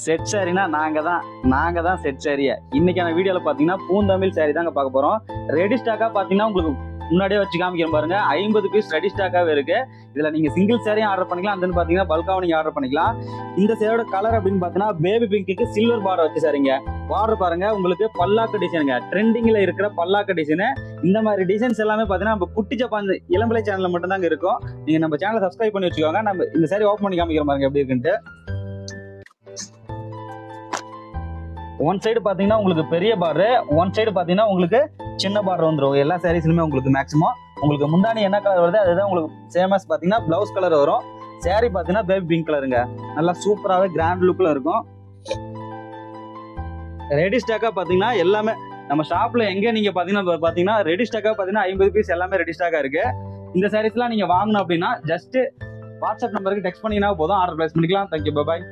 Set சாரினா நாங்க தான் set சாரியை. இன்னைக்கான வீடியோல பாத்தீங்கன்னா பூந்தமிழ் சாரி தாங்க பார்க்க போறோம். ரெடி ஸ்டாக்கா பாத்தீங்கன்னா உங்களுக்கு முன்னாடியே வச்சு காமிக்கிறேன் பாருங்க. 50 பீஸ் ரெடி ஸ்டாக்காவே இருக்கு. இதுல நீங்க சிங்கிள் சாரியும் ஆர்டர் பண்ணிக்கலாம், அந்த பாத்தீங்கன்னா பல்காவும் நீங்க ஆர்டர் பண்ணிக்கலாம். இந்த சேரோட கலர் அப்படின்னு பாத்தீங்கன்னா பேபி பிங்க்கு சில்வர் பார்டர் வச்சு சாரிங்க. பார்டர் பாருங்க, உங்களுக்கு பல்லாக்கு டிசைனுங்க, ட்ரெண்டிங்ல இருக்கிற பல்லாக்கு டிசைனு. இந்த மாதிரி டிசைன்ஸ் எல்லாமே பாத்தீங்கன்னா நம்ம குட்டி ஜப்பான் இளம்பிள்ளை சேனல்ல மட்டும் தாங்க இருக்கும். நீங்க நம்ம சேனலை சப்ஸ்கிரைப் பண்ணி வச்சுக்கோங்க. நம்ம இந்த சாரி ஓப்பன் பண்ணி காமிக்கிற பாருங்க எப்படி இருக்குன்ட்டு. ஒன் சைடு பாத்தீங்கன்னா உங்களுக்கு பெரிய பார்டர், ஒன் சைடு பாத்தீங்கன்னா உங்களுக்கு சின்ன பார்டர் வந்துடும். எல்லா சாரீஸ்லுமே உங்களுக்கு மேக்ஸிமம் உங்களுக்கு முந்தானி என்ன கலர் வருது அதுதான் உங்களுக்கு சேமஸ். பாத்தீங்கன்னா பிளவுஸ் கலர் வரும். சாரி பாத்தீங்கன்னா பேபி பிங்க் கலருங்க. நல்லா சூப்பராகவே கிராண்ட் லுக்ல இருக்கும். ரெடி ஸ்டாக்கா பாத்தீங்கன்னா எல்லாமே நம்ம ஷாப்ல எங்க நீங்க பாத்தீங்கன்னா ரெடி ஸ்டாக்கா பாத்தீங்கன்னா 50 பீஸ் எல்லாமே ரெடி ஸ்டாக்கா இருக்கு. இந்த சாரீஸ்லாம் நீங்க வாங்கணும் அப்படின்னா ஜஸ்ட் வாட்ஸ்அப் நம்பருக்கு டெக்ஸ்ட் பண்ணீங்கன்னா போதும், ஆர்டர் பிளேஸ் பண்ணிக்கலாம். Thank you, bye bye.